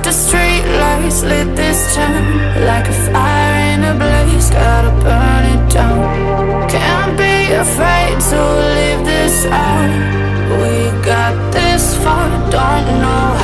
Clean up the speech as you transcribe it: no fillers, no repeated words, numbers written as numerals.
the street lights lit this town like a fire in a blaze, gotta burn it down. Can't be afraid to leave this out. We got this far, don't know